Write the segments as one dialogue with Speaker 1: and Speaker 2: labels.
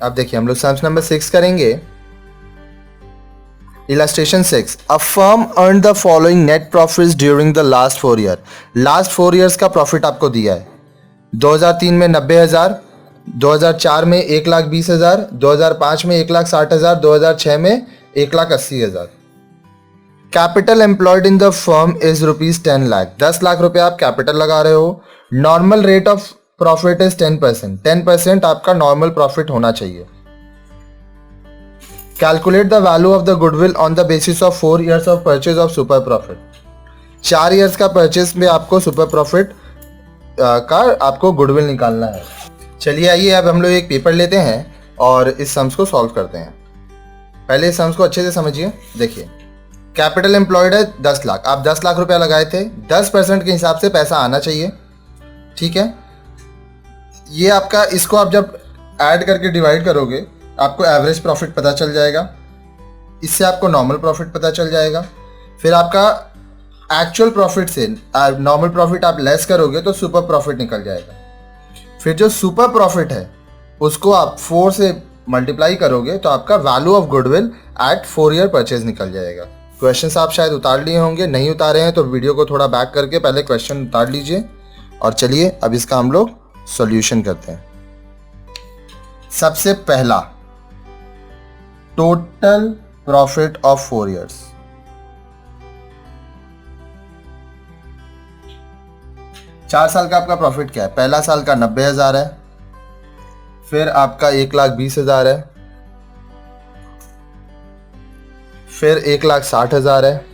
Speaker 1: अब देखिए हम लोग सम्स नंबर 6 करेंगे। Illustration 6, a firm earn the following net profits during the last 4 year. Last 4 years का प्रॉफिट आपको दिया है। 2003 में 90,000, 2004 में 1,20,000, 2005 में 1,60,000, 2006 में 1,80,000। Capital employed in the firm is rupees 10 lakh. 10 lakh रुपए आप कैपिटल लगा रहे हो। Normal rate of profit is 10%। 10% आपका नॉर्मल प्रॉफिट होना चाहिए। Calculate the value of the goodwill on the basis of 4 years of purchase of super profit. 4 years का purchase में आपको सुपर प्रॉफिट का आपको गुडविल निकालना है। चलिए आइए अब हम लोग एक पेपर लेते हैं और इस सम्स को सॉल्व करते हैं। पहले इस सम्स को अच्छे से समझिए। देखिए कैपिटल एम्प्लॉयड है 10 लाख, आप 10 लाख रुपया लगाए थे। 10% के हिसाब से पैसा आना चाहिए, ठीक है। ये आपका, इसको आप जब ऐड करके डिवाइड करोगे आपको एवरेज प्रॉफिट पता चल जाएगा। इससे आपको नॉर्मल प्रॉफिट पता चल जाएगा। फिर आपका एक्चुअल प्रॉफिट से नॉर्मल प्रॉफिट आप लेस करोगे तो सुपर प्रॉफिट निकल जाएगा। फिर जो सुपर प्रॉफिट है उसको आप 4 से मल्टीप्लाई करोगे तो आपका value of goodwill at 4 year purchase निकल जाएगा। क्वेश्चंस आप शायद उतार लिए होंगे, नहीं उतारे हैं तो वीडियो को थोड़ा बैक करके पहले क्वेश्चन उतार लीजिए। और चलिए अब इसका हम लोग सॉल्यूशन करते हैं। सबसे पहला, टोटल प्रॉफिट ऑफ 4 ईयर्स। चार साल का आपका प्रॉफिट क्या है? पहला साल का 90,000 है, फिर आपका 1,20,000 है, फिर 1,60,000 है,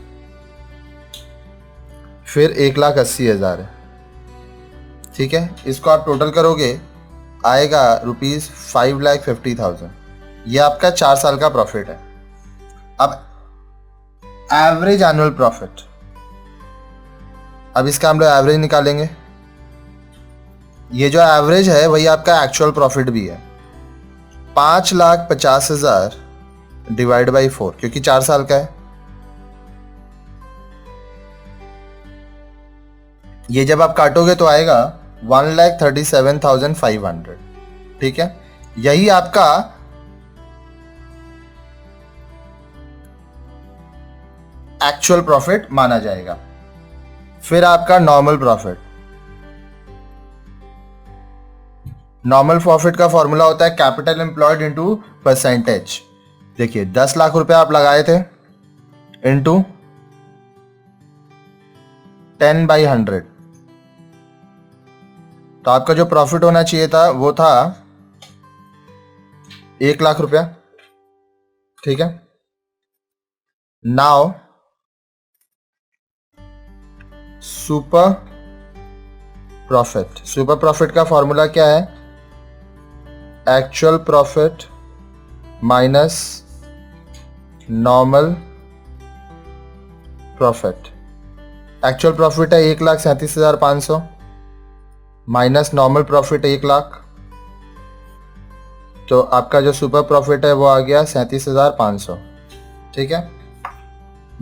Speaker 1: फिर 1,80,000 है, ठीक है। इसको आप टोटल करोगे आएगा ₹5,50,000। ये आपका 4 साल का प्रॉफिट है। अब एवरेज एनुअल प्रॉफिट, अब इसका हम लोग एवरेज निकालेंगे। ये जो एवरेज है वही आपका एक्चुअल प्रॉफिट भी है। 5,50,000 डिवाइड बाई 4, क्योंकि 4 साल का है। ये जब आप काटोगे तो आएगा 1,37,500, ठीक है। यही आपका एक्चुअल प्रॉफिट माना जाएगा। फिर आपका नॉर्मल प्रॉफिट, नॉर्मल प्रॉफिट का फॉर्मूला होता है कैपिटल एम्प्लॉयड इनटू परसेंटेज। देखिए 10 लाख रुपए आप लगाए थे इनटू 10/100, तो आपका जो प्रॉफिट होना चाहिए था वो था 1 लाख रुपया, ठीक है। Now super profit, super profit का फॉर्मूला क्या है? Actual profit minus normal profit. Actual profit है 1,37,500 माइनस नॉर्मल प्रॉफिट 1 लाख, तो आपका जो सुपर प्रॉफिट है वो आ गया 37,500, ठीक है।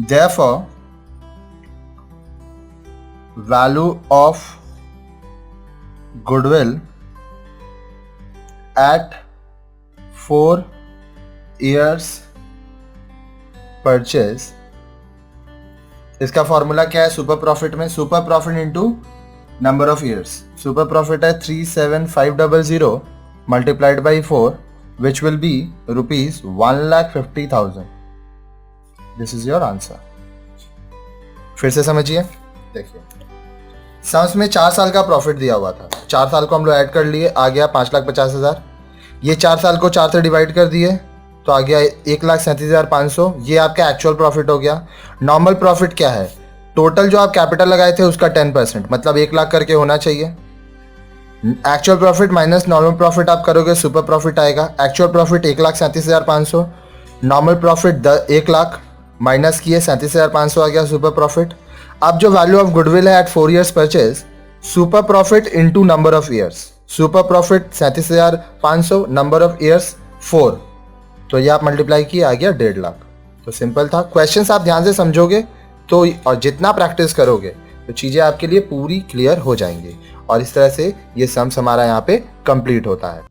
Speaker 1: Therefore, value of goodwill at 4 years purchase, इसका फॉर्मूला क्या है सुपर प्रॉफिट में? Super profit into number of years. Super profit है 37,500 multiplied by 4 which will be ₹1,50,000। This is your answer. फिर से समझिए। देखिए सम्स में 4 साल का प्रॉफिट दिया हुआ था। 4 साल को हम लोग ऐड कर लिए, आ गया 5,50,000। ये 4 साल को 4 से डिवाइड कर दिए तो आ गया 1,37,500। ये आपका एक्चुअल प्रॉफिट हो गया। नॉर्मल प्रॉफिट क्या है? टोटल जो आप कैपिटल लगाए थे उसका 10%, मतलब 1 लाख करके होना चाहिए। Actual profit minus normal profit आप करोगे, सुपर प्रॉफिट आएगा। Actual profit 1,37,500, normal profit 1 lakh minus किए 37,500 आ गया सुपर प्रॉफिट। अब जो वैल्यू ऑफ गुडविल है at 4 years purchase, super profit into number of years. Super profit 37,500, number of years 4, तो ये आप मल्टीप्लाई किए आ गया 1.5 लाख। तो सिंपल था। क्वेश्चंस आप ध्यान से समझोगे तो और जितना प्रैक्टिस करोगे तो चीज़ें आपके लिए पूरी क्लियर हो जाएंगी और इस तरह से ये सम्स हमारा यहाँ पे कंप्लीट होता है।